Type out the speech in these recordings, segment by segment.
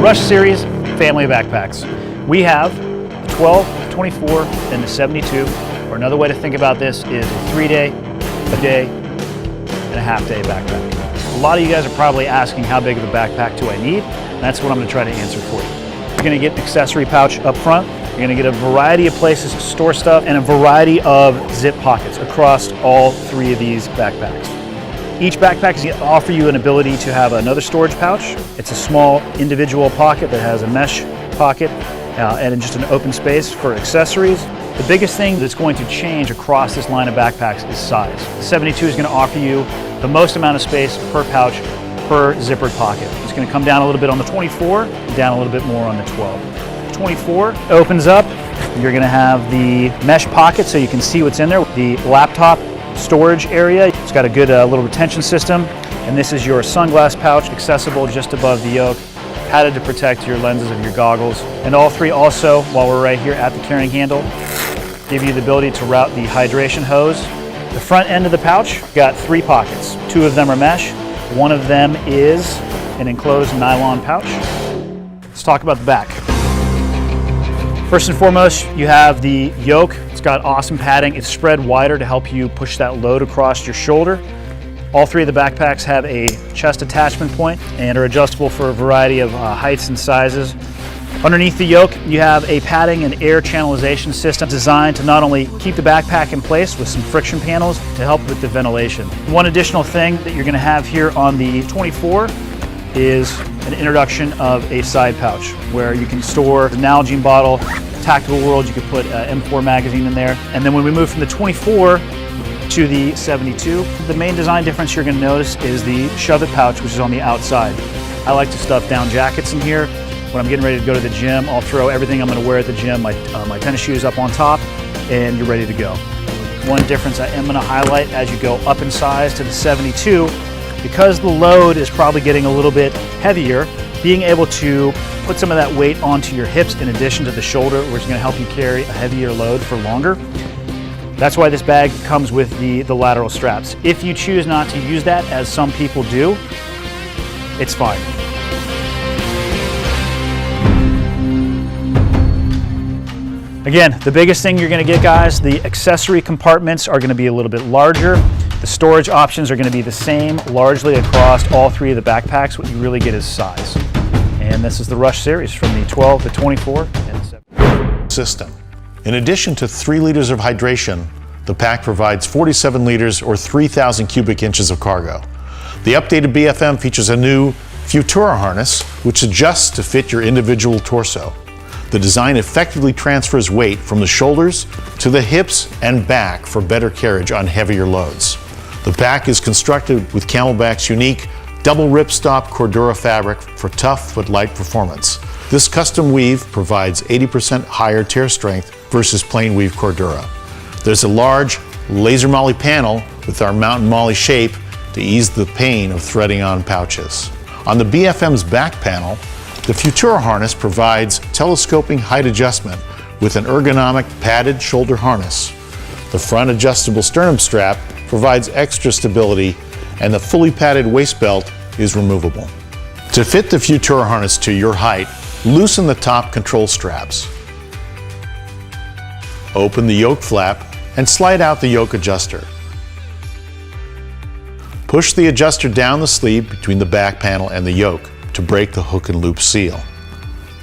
Rush Series family of backpacks. We have the 12, the 24, and the 72. Or another way to think about this is a 3-day, a day, and a half-day backpack. A lot of you guys are probably asking how big of a backpack do I need? And that's what I'm going to try to answer for you. You're going to get an accessory pouch up front. You're going to get a variety of places to store stuff and a variety of zip pockets across all three of these backpacks. Each backpack is going to offer you an ability to have another storage pouch. It's a small individual pocket that has a mesh pocket and just an open space for accessories. The biggest thing that's going to change across this line of backpacks is size. The 72 is going to offer you the most amount of space per pouch per zippered pocket. It's going to come down a little bit on the 24, down a little bit more on the 12. The 24 opens up. You're going to have the mesh pocket so you can see what's in there. The laptop storage area. It's got a good little retention system, and this is your sunglass pouch, accessible just above the yoke, padded to protect your lenses of your goggles. And all three also, while we're right here at the carrying handle, give you the ability to route the hydration hose. The front end of the pouch got 3 pockets. 2 of them are mesh. One of them is an enclosed nylon pouch. Let's talk about the back. First and foremost, you have the yoke. It's got awesome padding. It's spread wider to help you push that load across your shoulder. All three of the backpacks have a chest attachment point and are adjustable for a variety of heights and sizes. Underneath the yoke, you have a padding and air channelization system designed to not only keep the backpack in place with some friction panels to help with the ventilation. One additional thing that you're going to have here on the 24 is an introduction of a side pouch where you can store an Nalgene bottle. Tactical world, you could put an M4 magazine in there. And then when we move from the 24 to the 72, the main design difference you're going to notice is the shove it pouch, which is on the outside. I like to stuff down jackets in here. When I'm getting ready to go to the gym, I'll throw everything I'm going to wear at the gym, my tennis shoes up on top, and you're ready to go. One difference I am going to highlight as you go up in size to the 72, because the load is probably getting a little bit heavier, being able to put some of that weight onto your hips in addition to the shoulder, which is going to help you carry a heavier load for longer. That's why this bag comes with the lateral straps. If you choose not to use that, as some people do, it's fine. Again, the biggest thing you're going to get, guys, the accessory compartments are going to be a little bit larger. The storage options are going to be the same largely across all three of the backpacks. What you really get is size. And this is the Rush Series from the 12, the 24, and the 7. System. In addition to 3 liters of hydration, the pack provides 47 liters or 3,000 cubic inches of cargo. The updated BFM features a new Futura harness, which adjusts to fit your individual torso. The design effectively transfers weight from the shoulders to the hips and back for better carriage on heavier loads. The pack is constructed with CamelBak's unique double ripstop Cordura fabric for tough but light performance. This custom weave provides 80% higher tear strength versus plain weave Cordura. There's a large laser molly panel with our mountain molly shape to ease the pain of threading on pouches. On the BFM's back panel, the Futura harness provides telescoping height adjustment with an ergonomic padded shoulder harness. The front adjustable sternum strap provides extra stability, and the fully padded waist belt is removable. To fit the Futura harness to your height, loosen the top control straps. Open the yoke flap and slide out the yoke adjuster. Push the adjuster down the sleeve between the back panel and the yoke to break the hook and loop seal.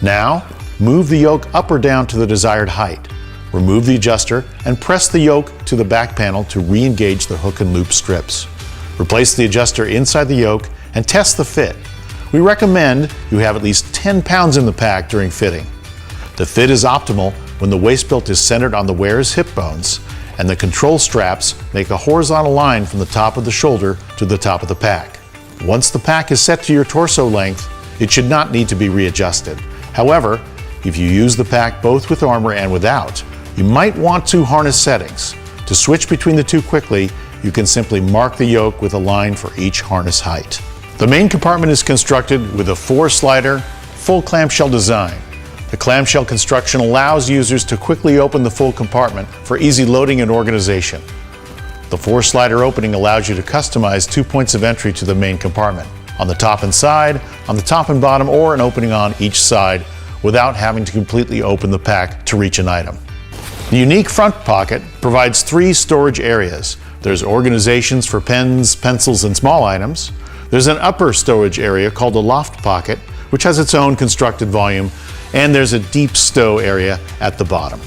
Now, move the yoke up or down to the desired height. Remove the adjuster and press the yoke to the back panel to re-engage the hook and loop strips. Replace the adjuster inside the yoke and test the fit. We recommend you have at least 10 pounds in the pack during fitting. The fit is optimal when the waist belt is centered on the wearer's hip bones and the control straps make a horizontal line from the top of the shoulder to the top of the pack. Once the pack is set to your torso length, it should not need to be readjusted. However, if you use the pack both with armor and without, you might want 2 harness settings. To switch between the 2 quickly, you can simply mark the yoke with a line for each harness height. The main compartment is constructed with a 4-slider, full clamshell design. The clamshell construction allows users to quickly open the full compartment for easy loading and organization. The 4-slider opening allows you to customize 2 points of entry to the main compartment. on the top and side, on the top and bottom, or an opening on each side without having to completely open the pack to reach an item. The unique front pocket provides 3 storage areas. There's organizations for pens, pencils, and small items. There's an upper storage area called a loft pocket, which has its own constructed volume, and there's a deep stow area at the bottom.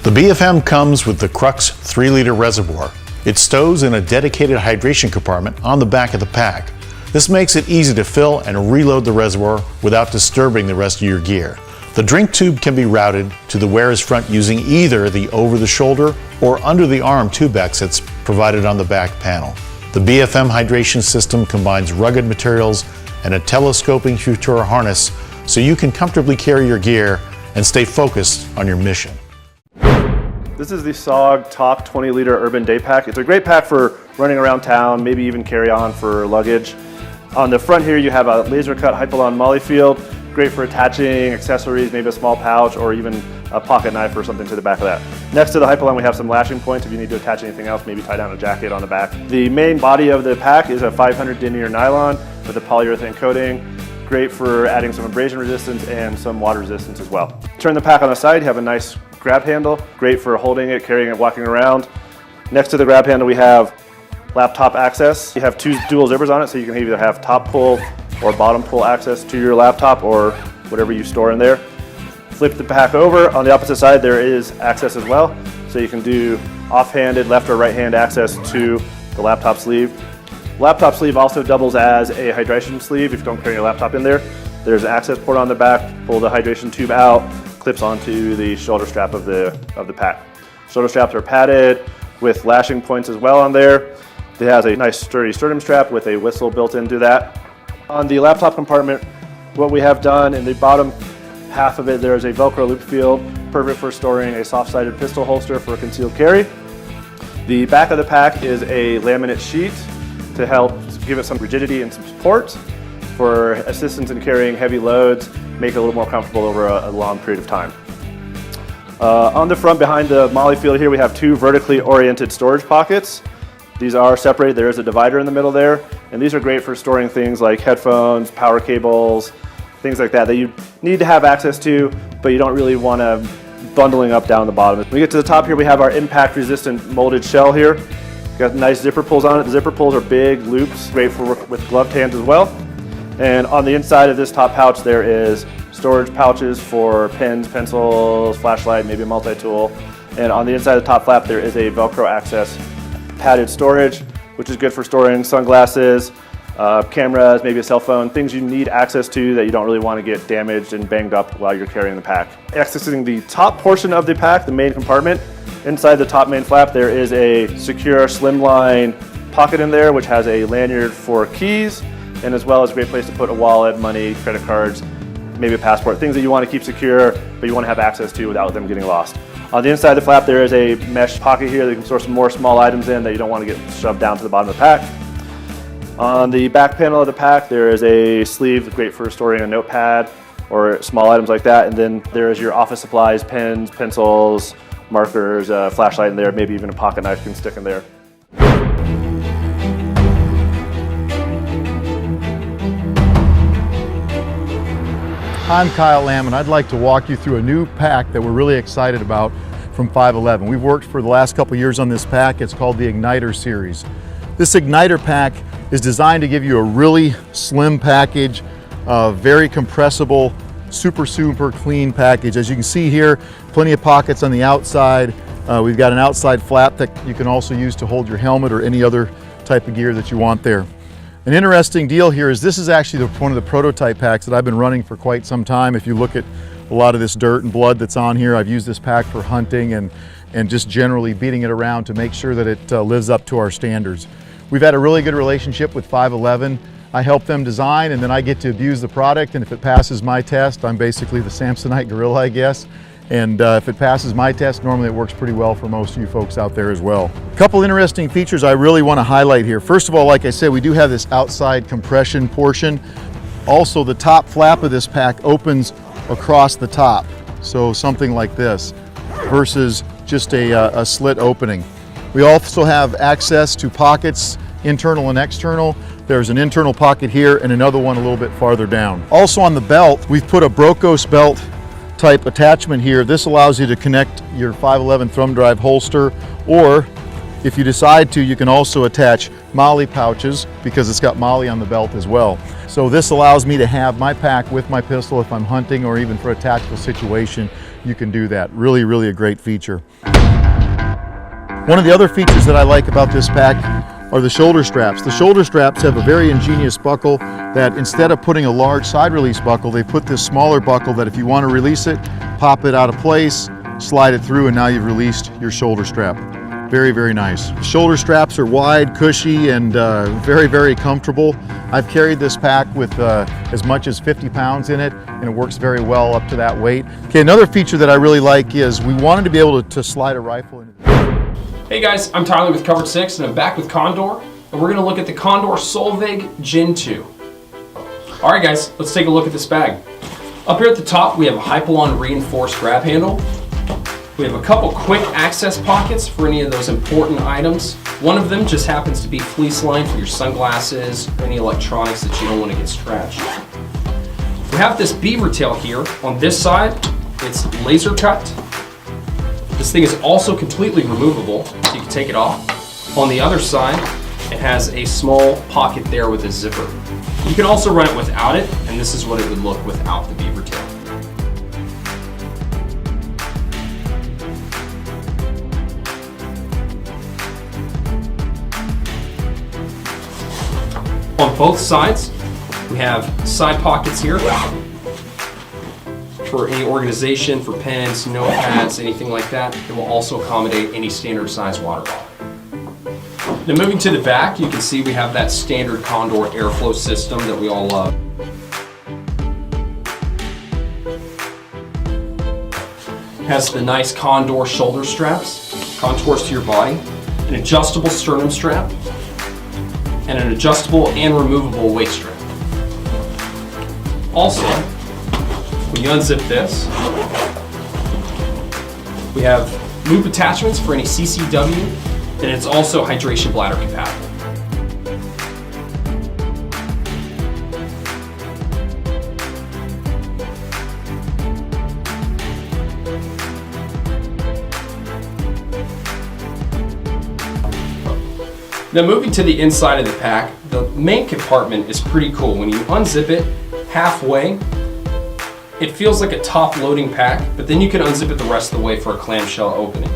The BFM comes with the Crux 3-liter reservoir. It stows in a dedicated hydration compartment on the back of the pack. This makes it easy to fill and reload the reservoir without disturbing the rest of your gear. The drink tube can be routed to the wearer's front using either the over-the-shoulder or under-the-arm tube exits provided on the back panel. The BFM hydration system combines rugged materials and a telescoping Futura harness so you can comfortably carry your gear and stay focused on your mission. This is the SOG TOC 20-liter Urban Day Pack. It's a great pack for running around town, maybe even carry on for luggage. On the front here you have a laser cut Hypalon molly field, great for attaching accessories, maybe a small pouch or even a pocket knife or something to the back of that. Next to the Hypalon we have some lashing points if you need to attach anything else, maybe tie down a jacket on the back. The main body of the pack is a 500 denier nylon with a polyurethane coating. Great for adding some abrasion resistance and some water resistance as well. Turn the pack on the side, you have a nice grab handle, great for holding it, carrying it, walking around. Next to the grab handle we have laptop access. You have 2 dual zippers on it, so you can either have top pull or bottom pull access to your laptop or whatever you store in there. Flip the pack over. On the opposite side there is access as well, so you can do offhanded left or right hand access to the laptop sleeve. Laptop sleeve also doubles as a hydration sleeve if you don't carry your laptop in there. There's an access port on the back, pull the hydration tube out, clips onto the shoulder strap of the pack. Shoulder straps are padded with lashing points as well on there. It has a nice sturdy sternum strap with a whistle built into that. On the laptop compartment, what we have done in the bottom half of it, there is a Velcro loop field, perfect for storing a soft-sided pistol holster for concealed carry. The back of the pack is a laminate sheet to help give it some rigidity and some support for assistance in carrying heavy loads, make it a little more comfortable over a long period of time. On the front behind the molly field here we have 2 vertically oriented storage pockets. These are separated, there is a divider in the middle there, and these are great for storing things like headphones, power cables, things like that you need to have access to, but you don't really want to bundling up down the bottom. When we get to the top here we have our impact resistant molded shell here. Got nice zipper pulls on it. The zipper pulls are big loops, great for work with gloved hands as well. And on the inside of this top pouch there is storage pouches for pens, pencils, flashlight, maybe a multi-tool. And on the inside of the top flap there is a Velcro access padded storage, which is good for storing sunglasses, cameras, maybe a cell phone, things you need access to that you don't really want to get damaged and banged up while you're carrying the pack. Accessing the top portion of the pack, the main compartment, inside the top main flap there is a secure slimline pocket in there which has a lanyard for keys, and as well as a great place to put a wallet, money, credit cards, maybe a passport, things that you want to keep secure but you want to have access to without them getting lost. On the inside of the flap there is a mesh pocket here that you can store some more small items in that you don't want to get shoved down to the bottom of the pack. On the back panel of the pack there is a sleeve great for storing a notepad or small items like that, and then there is your office supplies, pens, pencils, markers, flashlight in there, maybe even a pocket knife you can stick in there. I'm Kyle Lamb and I'd like to walk you through a new pack that we're really excited about from 511. We've worked for the last couple years on this pack. It's called the Ignitor series. This Ignitor pack is designed to give you a really slim package, very compressible, super clean package. As you can see here, plenty of pockets on the outside. We've got an outside flap that you can also use to hold your helmet or any other type of gear that you want there. An interesting deal here is this is actually one of the prototype packs that I've been running for quite some time. If you look at a lot of this dirt and blood that's on here, I've used this pack for hunting and just generally beating it around to make sure that it lives up to our standards. We've had a really good relationship with 511. I help them design and then I get to abuse the product, and if it passes my test, I'm basically the Samsonite gorilla, I guess. And if it passes my test, normally it works pretty well for most of you folks out there as well. A couple interesting features I really want to highlight here. First of all, like I said, we do have this outside compression portion. Also, the top flap of this pack opens across the top. So something like this versus just a slit opening. We also have access to pockets internal and external. There's an internal pocket here and another one a little bit farther down. Also on the belt, we've put a Brocos belt type attachment here. This allows you to connect your 511 thumb drive holster, or if you decide to, you can also attach MOLLE pouches because it's got MOLLE on the belt as well. So this allows me to have my pack with my pistol if I'm hunting or even for a tactical situation. You can do that. Really, really a great feature. One of the other features that I like about this pack are the shoulder straps. The shoulder straps have a very ingenious buckle that instead of putting a large side release buckle, they put this smaller buckle that if you want to release it, pop it out of place, slide it through, and now you've released your shoulder strap. Very, very nice. The shoulder straps are wide, cushy, and very, very comfortable. I've carried this pack with as much as 50 pounds in it, and it works very well up to that weight. Okay, another feature that I really like is we wanted to be able to slide a rifle into. Hey guys, I'm Tyler with Cover 6, and I'm back with Condor, and we're going to look at the Condor Solveig Gen 2. Alright guys, let's take a look at this bag. Up here at the top, we have a Hypalon reinforced grab handle. We have a couple quick access pockets for any of those important items. One of them just happens to be fleece lined for your sunglasses or any electronics that you don't want to get scratched. We have this beaver tail here. On this side, it's laser cut. This thing is also completely removable, so you can take it off. On the other side, it has a small pocket there with a zipper. You can also run it without it, and this is what it would look without the beaver tail. On both sides, we have side pockets here for any organization, for pens, notepads, anything like that. It will also accommodate any standard size water bottle. Now moving to the back, you can see we have that standard Condor airflow system that we all love. It has the nice Condor shoulder straps, contours to your body, an adjustable sternum strap, and an adjustable and removable waist strap. Also, when you unzip this, we have loop attachments for any CCW, and it's also hydration bladder compatible. Now moving to the inside of the pack, the main compartment is pretty cool. When you unzip it halfway, it feels like a top loading pack, but then you can unzip it the rest of the way for a clamshell opening.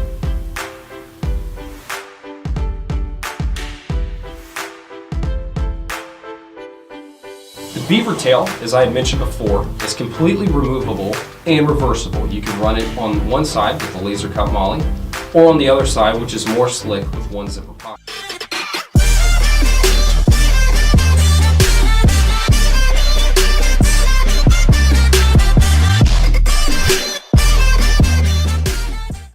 The beaver tail, as I had mentioned before, is completely removable and reversible. You can run it on one side with a laser cut MOLLE, or on the other side, which is more slick with one zipper pocket.